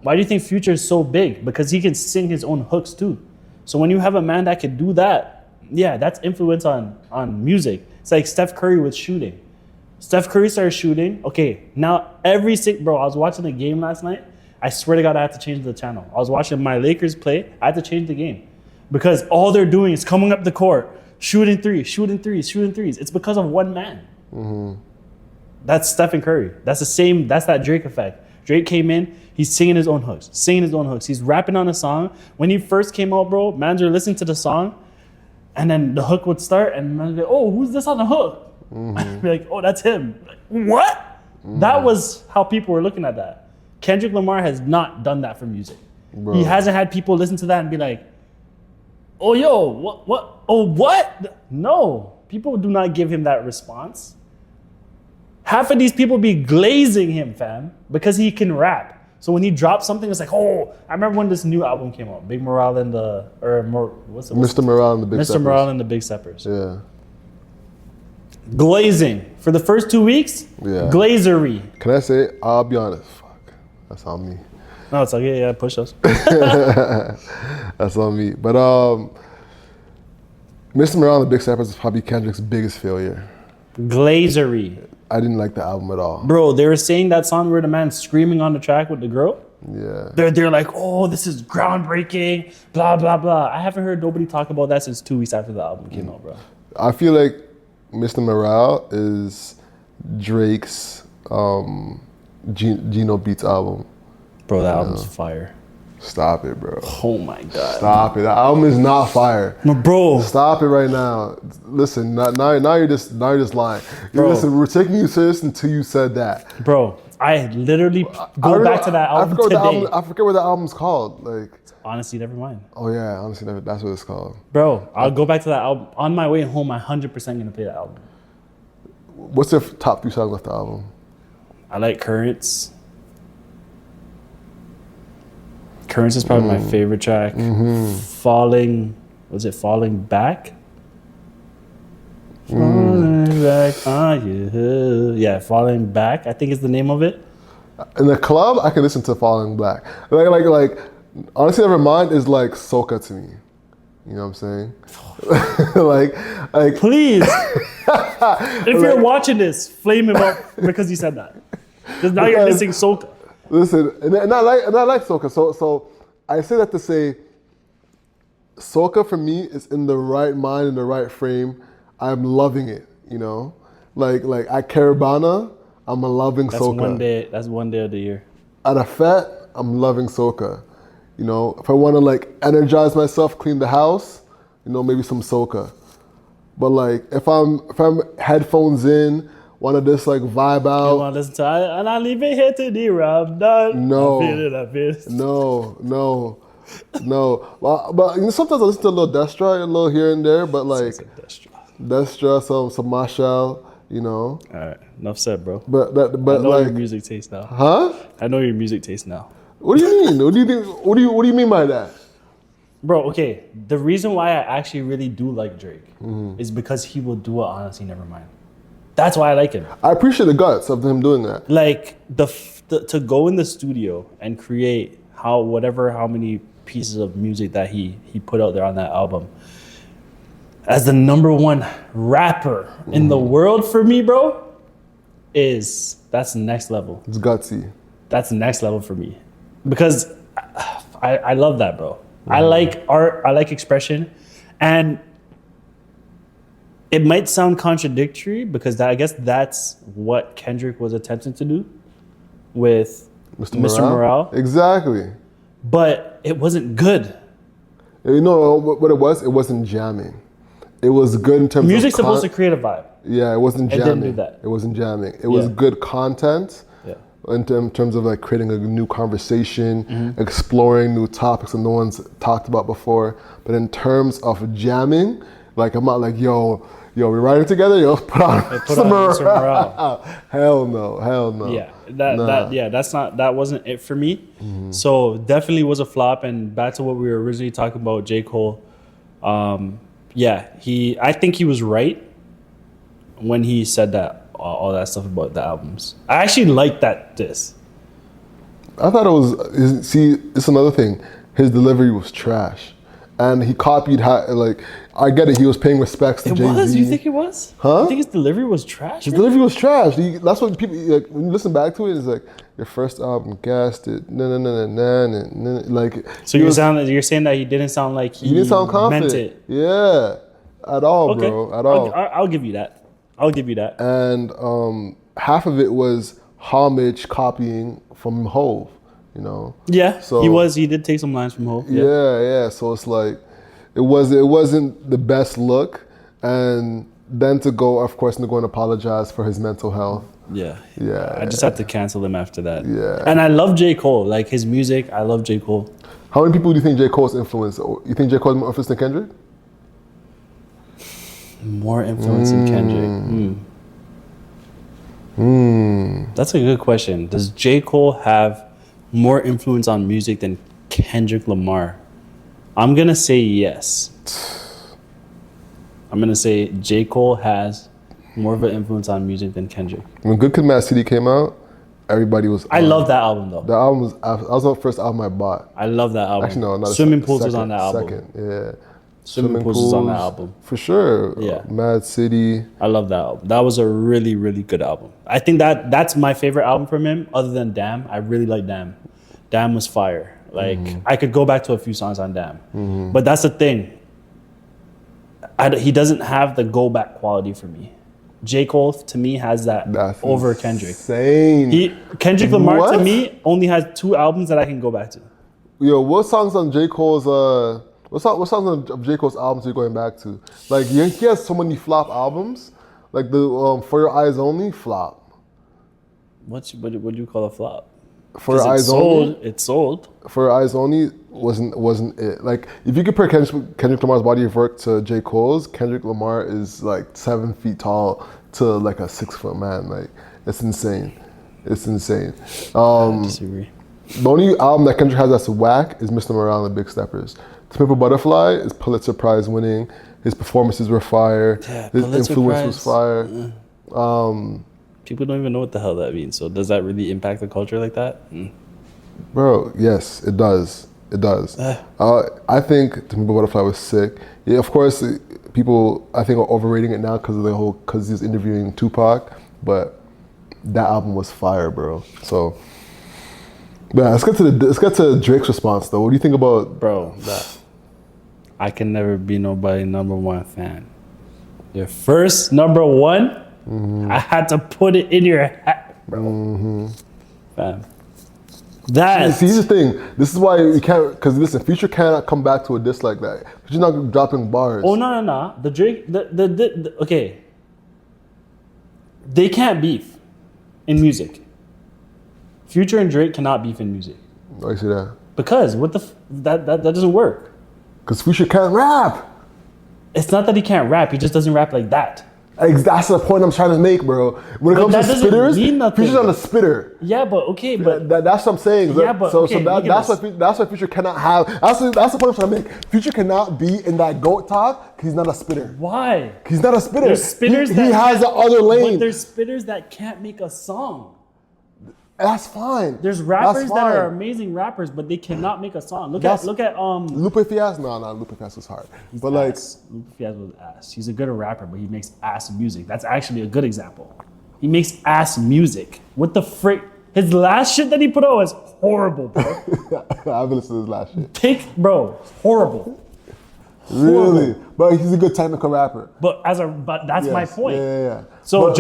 Why do you think Future is so big? Because he can sing his own hooks too. So when you have a man that can do that, yeah, that's influence on music. It's like Steph Curry with shooting. Steph Curry started shooting. Okay, now bro, I was watching the game last night. I swear to God, I had to change the channel. I was watching my Lakers play. I had to change the game because all they're doing is coming up the court, shooting threes. It's because of one man. That's Stephen Curry. That's that Drake effect. Drake came in, he's singing his own hooks. He's rapping on a song. When he first came out, bro, mans were listening to the song, and then the hook would start, and mans would be like, oh, who's this on the hook? I'd be like, oh, that's him. Like, what? That was how people were looking at that. Kendrick Lamar has not done that for music. Bro. He hasn't had people listen to that and be like, oh, yo, what? Oh, what? No, people do not give him that response. Half of these people be glazing him, fam, because he can rap. So when he drops something, it's like, oh, I remember when this new album came out, Big Morale and Mr. Morale and the Big Steppers. Mr. Morale and the Big Steppers. Yeah. Glazing. For the first 2 weeks, glazery. Can I say, I'll be honest, fuck, that's on me. No, it's like, yeah, push us. That's on me. But Mr. Morale and the Big Steppers is probably Kendrick's biggest failure. Glazery. I didn't like the album at all. Bro, they were saying that song where the man's screaming on the track with the girl. Yeah. They're like, oh, this is groundbreaking, blah, blah, blah. I haven't heard nobody talk about that since 2 weeks after the album came out, bro. I feel like Mr. Morale is Drake's Geno Beats album. Bro, that album's fire. Stop it, bro. Oh my God. Stop it. That album is not fire. No, bro. Stop it right now. Listen, now you're just lying. Bro. Listen, we're taking you serious until you said that. Bro, I literally go back to that album today. I forget what the album's called. Like, Honestly, never mind. Oh yeah, Honestly, never. That's what it's called. Bro, I'll go back to that album. On my way home, I'm 100% gonna play that album. What's your top 3 songs off the album? I like Currents. Currents is probably my favorite track. Falling Back? Falling Back on You. Yeah, Falling Back, I think is the name of it. In the club, I can listen to Falling Black. Like Honestly, Nevermind is like soca to me. You know what I'm saying? like please. If you're watching this, flame him up because he said that. Because now you're missing soca. Listen, and I like soca. So I say that to say, soca for me is in the right mind, in the right frame. I'm loving it. You know, like at Caravana, I'm loving soca. That's one day of the year. At a fete, I'm loving soca. You know, if I want to like energize myself, clean the house, you know, maybe some soca. But like if I'm headphones in, want to just like vibe out. You want to listen to and I leave it here to the Ramadan. No. I feel it. No. But you know, sometimes I listen to a little Destra, a little here and there, but like Destra, some Marshall, you know. All right, enough said, bro. But I know like, your music taste now. Huh? I know your music taste now. What do you mean? What do you mean by that? Bro, okay. The reason why I actually really do like Drake is because he will do it honestly, never mind. That's why I like him. I appreciate the guts of him doing that. Like to go in the studio and create how many pieces of music that he put out there on that album. As the number one rapper in the world for me, bro, that's next level. It's gutsy. That's next level for me. Because I love that, bro. I like art, I like expression. And it might sound contradictory because I guess that's what Kendrick was attempting to do with Mr. Morale. Exactly. But it wasn't good. You know what it was? It wasn't jamming. It was good in terms of... Music's supposed to create a vibe. Yeah, it wasn't jamming. It didn't do that. It wasn't jamming. It was good content. Yeah. In terms of like creating a new conversation, exploring new topics that no one's talked about before. But in terms of jamming, like I'm not like, yo, we're riding together, put on some Morale. Hell no. Yeah, that wasn't it for me. So definitely was a flop. And back to what we were originally talking about, J. Cole. I think he was right when he said that. All that stuff about the albums. I actually liked that diss. I thought it was... See, it's another thing. His delivery was trash. And he copied I get it, he was paying respects to Jay-Z. It was? You think it was? Huh? You think his delivery was trash? His delivery was trash. That's what people... Like, when you listen back to it, it's like, your first album gassed it. Like... So you're saying that he didn't sound like he didn't sound confident. Meant it. Yeah. At all, bro. At all. I'll give you that. And half of it was homage copying from Hove, Yeah, so he did take some lines from Hove. Yeah. So it's like it wasn't the best look, and then to go and apologize for his mental health. Yeah. I just had to cancel him after that. Yeah. And I love J. Cole, like his music. I love J. Cole. How many people do you think J. Cole's influenced? You think J. Cole's more influenced than Kendrick? More influence than Kendrick. That's a good question. Does J. Cole have more influence on music than Kendrick Lamar? I'm going to say yes. I'm going to say J. Cole has more of an influence on music than Kendrick. When Good Kid, Mad City came out, everybody was... I love that album, though. The album was... That was the first album I bought. I love that album. Actually, no, not Swimming Pools was on that album. Second, yeah. Swimming Pools was on that album. For sure. Yeah. Mad City. I love that album. That was a really, really good album. I think that's my favorite album from him, other than Damn. I really like Damn. Damn was fire. Like, I could go back to a few songs on Damn. But that's the thing. He doesn't have the go back quality for me. J. Cole, to me, has that over Kendrick. Insane. Kendrick Lamar, to me, only has 2 albums that I can go back to. Yo, what songs on J. Cole's... What songs of J. Cole's albums are you going back to? Like, he has so many flop albums. Like the For Your Eyes Only, flop. What do you call a flop? For Your Eyes Only? It's sold. For Your Eyes Only wasn't it. Like, if you compare Kendrick Lamar's body of work to J. Cole's, Kendrick Lamar is like 7 feet tall to like a 6-foot man. Like, it's insane. I disagree. The only album that Kendrick has that's whack is Mr. Morale and the Big Steppers. To Pimp a Butterfly is Pulitzer Prize winning. His performances were fire. Yeah, his Pulitzer influence Prize. was fire. People don't even know what the hell that means. So does that really impact the culture like that? Bro, yes, it does. I think To Pimp a Butterfly was sick. Yeah, of course, people I think are overrating it now because he's interviewing Tupac, but that album was fire, bro. So. Yeah, let's get to Drake's response though. What do you think about that? I can never be nobody number one fan. Your first number one, I had to put it in your hat, bro. Fam. See, here's the thing. This is why you can't, because listen, Future cannot come back to a diss like that. Future's not dropping bars. Oh no. The Drake, okay. They can't beef in music. Future and Drake cannot beef in music. Why you say that? Because that doesn't work. Because Future can't rap. It's not that he can't rap. He just doesn't rap like that. That's the point I'm trying to make, bro. When it But comes that to doesn't spitters, mean nothing. Future's not a spitter. Yeah, but okay, but That's what I'm saying. Yeah, but so, okay, so look at this. that's why Future cannot have. That's the point I'm trying to make. Future cannot be in that GOAT talk because he's not a spitter. why? He's not a spitter. There's spitters he that has the can't- other lane. But there's spitters that can't make a song. That's fine. There's rappers That's that are fine. amazing rappers, but they cannot make a song. Look That's- at Lupe Fiasco? No, Lupe Fiasco was hard. But like, Lupe Fiasco was ass. He's a good rapper, but he makes ass music. That's actually a good example. He makes ass music. What the frick? His last shit that he put out was horrible, bro. I haven't listened to his last shit. Bro, horrible. Really? But he's a good technical rapper. But that's my Yes. point. Yeah. So But-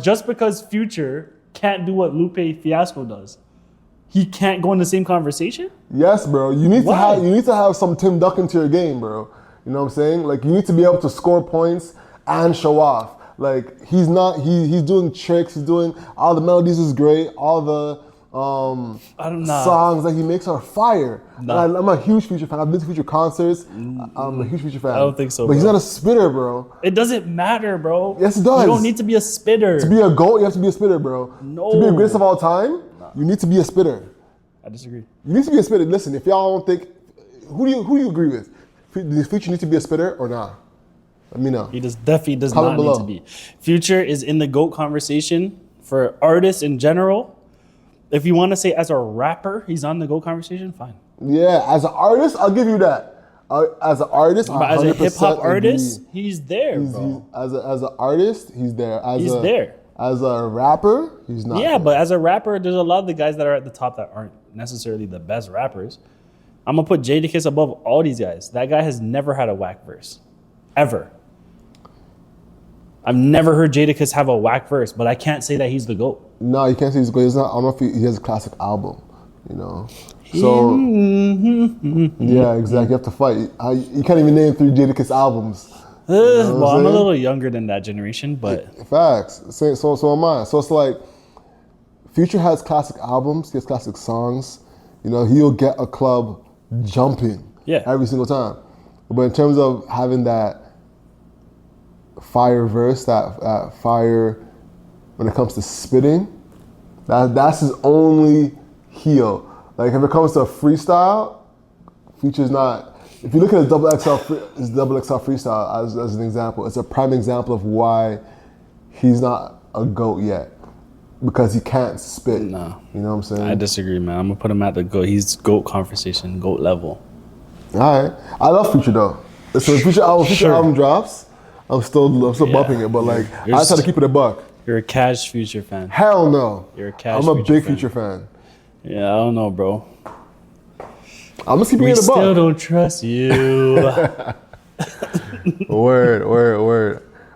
just because Future can't do what Lupe Fiasco does, he can't go in the same conversation? Yes, bro. You need Why? to have some Tim Duncan to your game, bro. You know what I'm saying? Like you need to be able to score points and show off. Like he's doing tricks. He's doing all the melodies is great. All the I don't know. songs that he makes are fire. Nah. And I'm a huge Future fan. I've been to Future concerts. I'm a huge Future fan. I don't think so, But he's bro. not a spitter, bro. It doesn't matter, bro. Yes, it does. You don't need to be a spitter. To be a GOAT, you have to be a spitter, bro. No. To be the greatest of all time, you need to be a spitter. I disagree. You need to be a spitter. Listen, if y'all don't think, who do you agree with? Does Future need to be a spitter or not? Let me know. He definitely does Comment not below. need to be. Future is in the GOAT conversation for artists in general. If you want to say as a rapper, he's on the GOAT conversation, fine. Yeah, as an artist, I'll give you that. As an artist, But as a 100% hip hop agree. artist, he's there, bro. As an artist, he's there. He's there. As a rapper, he's not. Yeah, there. but as a rapper, there's a lot of the guys that are at the top that aren't necessarily the best rappers. I'm gonna put Jadakiss above all these guys. That guy has never had a whack verse, ever. I've never heard Jadakiss have a whack verse, but I can't say that he's the GOAT. No, you can't say he's good. He's not. I don't know if he has a classic album. You know. So yeah, exactly. You have to fight. You can't even name 3 Jadakiss albums. Well, I'm a saying? little younger than that generation, but Facts. So am I. So it's like Future has classic albums, he has classic songs. You know, he'll get a club jumping every single time. But in terms of having that fire verse, that fire when it comes to spitting, that's his only heel. Like if it comes to freestyle, Future's not. If you look at his his double XL freestyle as an example, it's a prime example of why he's not a GOAT yet. Because he can't spit. No. You know what I'm saying? I disagree, man. I'm gonna put him at the GOAT. He's GOAT conversation, GOAT level. All right. I love Future though. So when Future album drops, I'm still bumping it, but like I just try to keep it a buck. You're a cash Future fan. Hell no. You're a cash I'm a Future big fan. Future fan. Yeah, I don't know, bro. I'm just keeping We it a buck. still don't trust you. Word.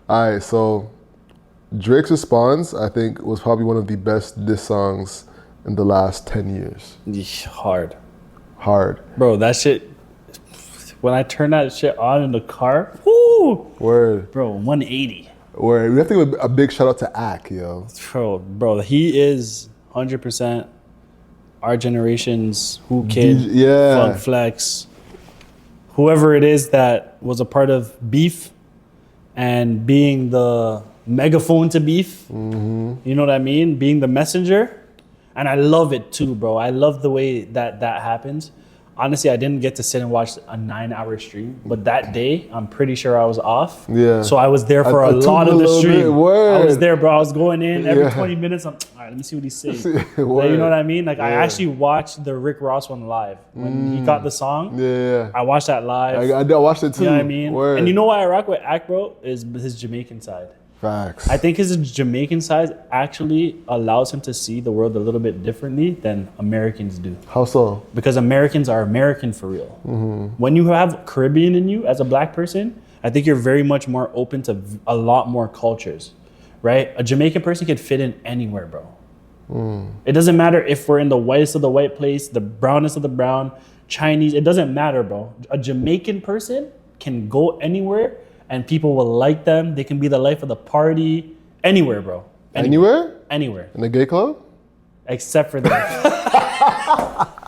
All right, so Drake's response, I think, was probably one of the best diss songs in the last 10 years. Hard. Bro, that shit, when I turn that shit on in the car, whoo, Word. bro, 180. Word. We have to give a big shout out to Ak, yo. Bro, he is 100% our generation's Who Kid, Funk Flex, whoever it is that was a part of Beef and being the megaphone to Beef. Mm-hmm. You know what I mean? Being the messenger. And I love it too, bro. I love the way that happens. Honestly, I didn't get to sit and watch a 9-hour stream, but that day, I'm pretty sure I was off. Yeah. So I was there for a took lot of the little stream. bit. Word. I was there, bro. I was going in every Yeah. 20 minutes. I'm, all right, let me see what he's saying. Like, Word. you know what I mean? Like, I Yeah. actually watched the Rick Ross one live. When he got the song, Yeah. I watched that live. I watched it too. You know what I mean? Word. And you know why I rock with Ak, bro? Is his Jamaican side. Facts. I think his Jamaican side actually allows him to see the world a little bit differently than Americans do. How so? Because Americans are American for real. Mm-hmm. When you have Caribbean in you as a black person, I think you're very much more open to a lot more cultures, right? A Jamaican person can fit in anywhere, bro. It doesn't matter if we're in the whitest of the white place, the brownest of the brown, Chinese, it doesn't matter, bro. A Jamaican person can go anywhere and people will like them. They can be the life of the party. Anywhere, bro. Anywhere? Anywhere. In a gay club? Except for that.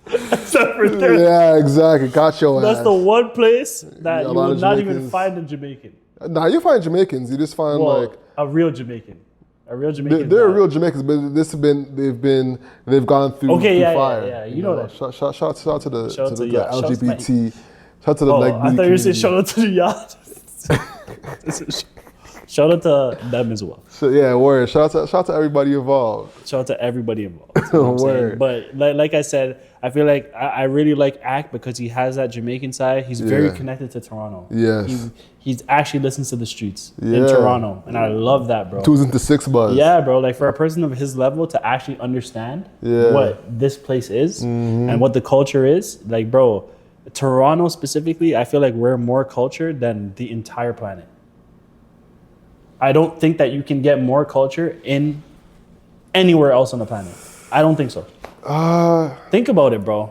Except for that. Yeah, exactly. Got your ass. That's the one place that Yeah, a you lot will of not even Jamaicans. find a Jamaican. Nah, you find Jamaicans. You just find Well, a real Jamaican. A real Jamaican. they're real Jamaicans, but they've gone through, Okay, through yeah, fire. yeah. You know that. Shout out to the Shout out to LGBT. Shout out to the Oh, leg I booty thought you were saying community. shout out to the yacht. Shout out to them as well. So, yeah, word. Shout out to everybody involved. Shout out to everybody involved. That's what I'm saying. Word. But like I said, I feel like I really like Ack because he has that Jamaican side. He's very Yeah. connected to Toronto. Yes. He's actually listens to the streets in Yeah. Toronto, and I love that, bro. 2s into 6 buzz. Yeah, bro. Like for a person of his level to actually understand Yeah. what this place is and what the culture is, like, bro, Toronto specifically, I feel like we're more cultured than the entire planet. I don't think that you can get more culture in anywhere else on the planet. I don't think so. Think about it, bro.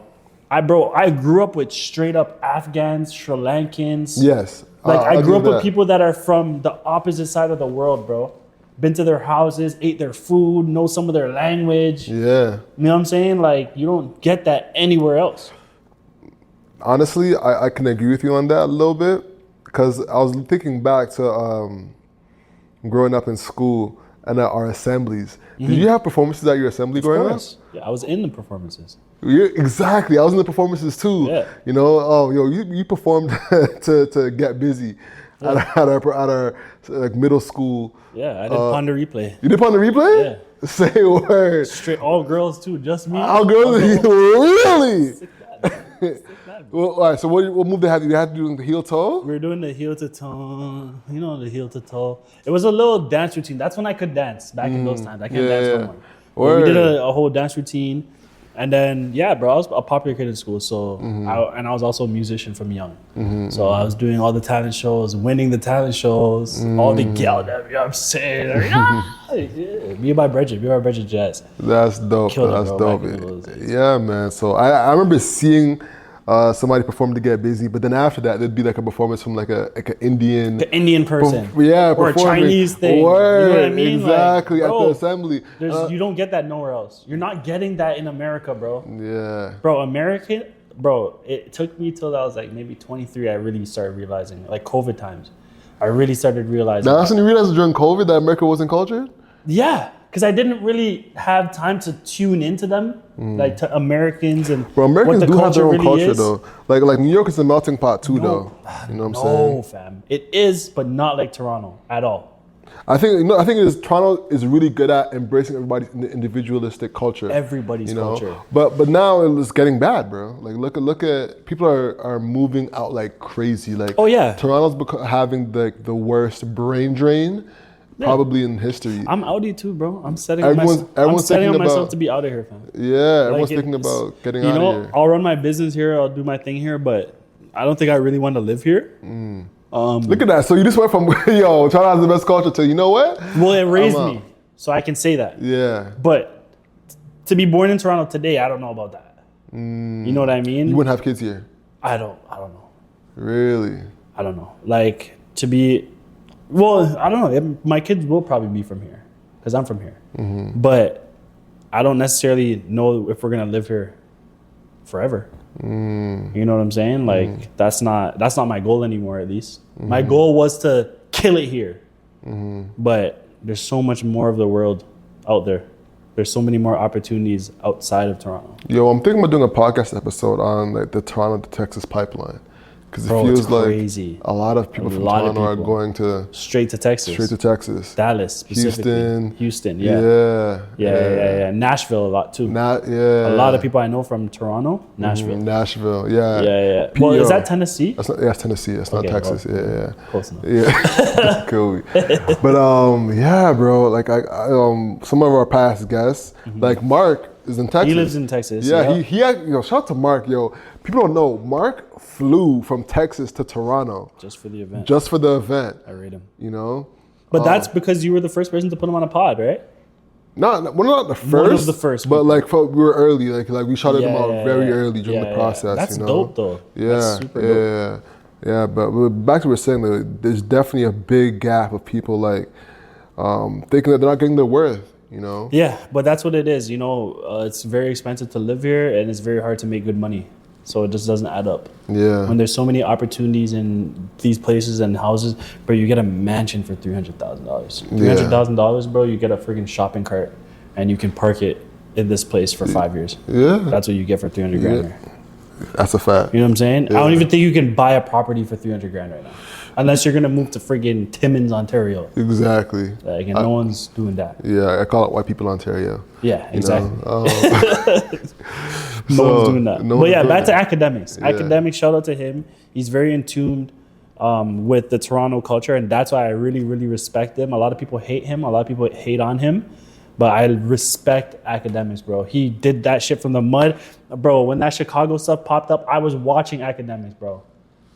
I grew up with straight up Afghans, Sri Lankans. Yes. Like I I'll grew give up with that. people that are from the opposite side of the world, bro. Been to their houses, ate their food, know some of their language. Yeah. You know what I'm saying? Like you don't get that anywhere else. Honestly, I can agree with you on that a little bit because I was thinking back to growing up in school and at our assemblies. Did you have performances at your assembly growing Of up? course. Yeah, I was in the performances. Exactly. I was in the performances too. Yeah. You know, you performed to get busy at our like middle school. Yeah, I did Ponder Replay. You did on the replay? Yeah. Say a word. Straight all girls too, just me. Our girls, really? Sick bad, man. Well, all right. So what move they had? You had to do the heel toe. We were doing the heel to toe, you know, the heel to toe. It was a little dance routine. That's when I could dance back in those times. I can't dance no more. But we did a whole dance routine. And then, yeah, bro, I was a popular kid in school. So, I was also a musician from young. So I was doing all the talent shows, winning the talent shows, all the yelled at me, I'm saying, yeah, be my Bridget Jazz. That's dope. Killed it, That's bro, dope. back in those days. Yeah, man. So I remember seeing somebody perform to get busy, but then after that, there'd be like a performance from like an Indian. The Indian person. Yeah, or a performing. Chinese thing. Word, You know what I mean? exactly, Like, at bro, the assembly. You don't get that nowhere else. You're not getting that in America, bro. Yeah. Bro, it took me till I was like maybe 23. I really started realizing, like COVID times. I really started realizing. Now, that's when you realized during COVID that America wasn't cultured? Yeah, because I didn't really have time to tune into them, like to Americans and Bro, Americans what the do have their culture own really culture, is. though. Like New York is a melting pot, too, though. You know what I'm saying? No, fam. It is, but not like Toronto at all. I think Toronto is really good at embracing everybody's individualistic culture. Everybody's culture. But now it's getting bad, bro. Like look at people are moving out like crazy. Like Oh, yeah. Toronto's having the worst brain drain probably in history. I'm outie too, bro. I'm setting Everyone's thinking on myself about- to be out of here, fam. Yeah, everyone's Like, thinking it's- about getting you out know, of here. I'll run my business here. I'll do my thing here, but I don't think I really want to live here. Look at that. So you just went from Toronto has the best culture to, you know what? Well, it raised out. me, so I can say that. Yeah. But to be born in Toronto today, I don't know about that. You know what I mean? You wouldn't have kids here. I don't know. Really? I don't know. Like to be, well, I don't know. My kids will probably be from here because I'm from here. But I don't necessarily know if we're gonna live here forever. You know what I'm saying? Like that's not my goal anymore. At least my goal was to kill it here. But there's so much more of the world out there. There's so many more opportunities outside of Toronto. Yo, I'm thinking about doing a podcast episode on like the Toronto to Texas pipeline. Because it Bro, feels it's like crazy. a lot of people A from lot of Toronto are people. going to Straight to Texas. Texas. Dallas specifically. Houston, yeah. Yeah. Nashville a lot too. A lot of people I know from Toronto, Nashville. Nashville, yeah. Yeah. Well, is that Tennessee? That's not, that's Tennessee. That's not Okay, Texas. well, close enough. Yeah. Cool. But yeah, bro. Like I some of our past guests, like Mark, is in Texas. He lives in Texas. Yeah, he shout out to Mark, yo. People don't know Mark flew from Texas to Toronto Just for the event. just for the event. I rate him. You know, But that's because you were the first person to put him on a pod, right? we're not the first, One of the first but people. like we were early. Like we shouted them out very yeah. early during the process. That's you know? dope, though. Yeah, That's super dope. Yeah. But back to what we were saying, like, there's definitely a big gap of people like thinking that they're not getting their worth. You know. Yeah, but that's what it is. You know, it's very expensive to live here, and it's very hard to make good money. So it just doesn't add up. Yeah. When there's so many opportunities in these places and houses, bro, you get a mansion for $300,000. $300,000, bro, you get a freaking shopping cart and you can park it in this place for 5 years. Yeah. That's what you get for 300 grand. Yeah. That's a fact. You know what I'm saying? Yeah. I don't even think you can buy a property for 300 grand right now. Unless you're gonna move to friggin' Timmins, Ontario. Exactly. Like, and no one's doing that. Yeah, I call it white people Ontario. Yeah, exactly. No No one's doing that. no But one's yeah, doing back to that. academics. Yeah. Academics, shout out to him. He's very in tune with the Toronto culture, and that's why I really, really respect him. A lot of people hate him. A lot of people hate on him. But I respect academics, bro. He did that shit from the mud. Bro, when that Chicago stuff popped up, I was watching academics, bro.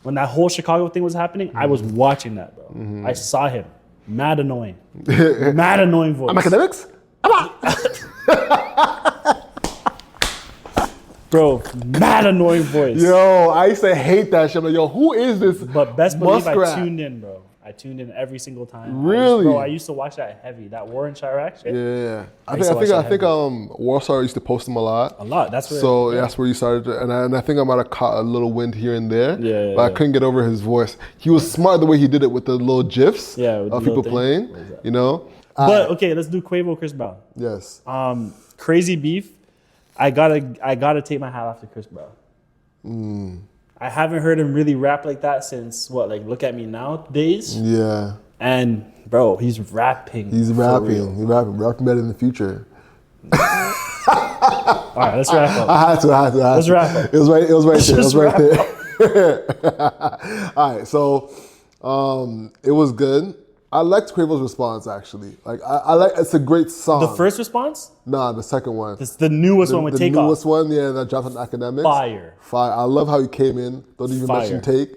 When that whole Chicago thing was happening, I was watching that, bro. I saw him. Mad annoying. Mad annoying voice. I'm academics? Bro, mad annoying voice. Yo, I used to hate that shit. I'm like, yo, who is this? But best believe I muskrat? tuned in, bro. I tuned in every single time. Really? I used to watch that heavy. That War in Chirac shit. Yeah, I used to watch think that Warstar used to post them a lot. A lot. That's where. So that's where you started, and I think I might have caught a little wind here and there. Yeah, but I yeah. couldn't get over his voice. He was smart the way he did it with the little gifs Yeah, with the of little people thing. playing. You know. But okay, let's do Quavo, Chris Brown. Yes. Crazy beef. I gotta take my hat off to Chris Brown. I haven't heard him really rap like that since what, like Look at Me Now days. Yeah. And bro, he's rapping. He's for rapping. real. He's rapping better in the future. All right, let's wrap up. I had to. Let's wrap up. It was right there. It was Just right there. All right, so it was good. I liked Quavo's response actually. Like I like, it's a great song. The first response? Nah, the second one. It's the newest one with The Takeoff. newest one, yeah, that dropped on Academics. Fire. I love how he came in. Don't even Fire. mention Take.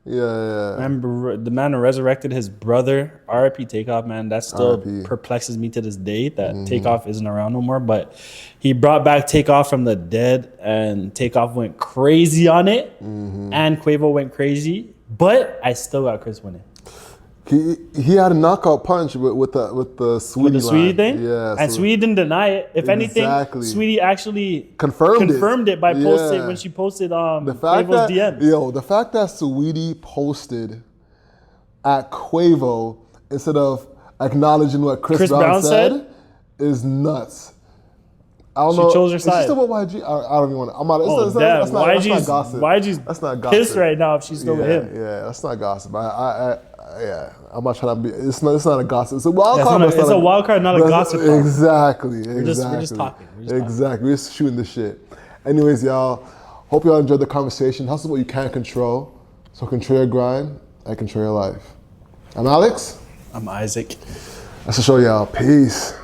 Yeah. Remember the man who resurrected his brother, R.I.P. Takeoff, man. That still R.I.P.. perplexes me to this day that Takeoff isn't around no more. But he brought back Takeoff from the dead, and Takeoff went crazy on it, and Quavo went crazy. But I still got Chris winning. He had a knockout punch with the Sweetie With the Sweetie line. thing? Yeah. And so Sweetie didn't deny it. If anything, Exactly. Sweetie actually confirmed it by posting Yeah. when she posted The fact Quavo's that DMs. the fact that Sweetie posted at Quavo instead of acknowledging what Chris Brown said is nuts. I don't She know. chose her Is side. she still with YG? I don't even want to. I'm out. Oh, damn. That's not gossip. YG's That's not gossip. pissed right now if she's still with him. Yeah, that's not gossip. Yeah, I'm not trying to be. It's not a gossip. It's a wild Yeah, card. it's a wild card, not a gossip card. Exactly. We're just talking. Exactly. We're just shooting the shit. Anyways, y'all. Hope y'all enjoyed the conversation. Hustle what you can't control. So control your grind and control your life. I'm Alex. I'm Isaac. That's the show, y'all. Peace.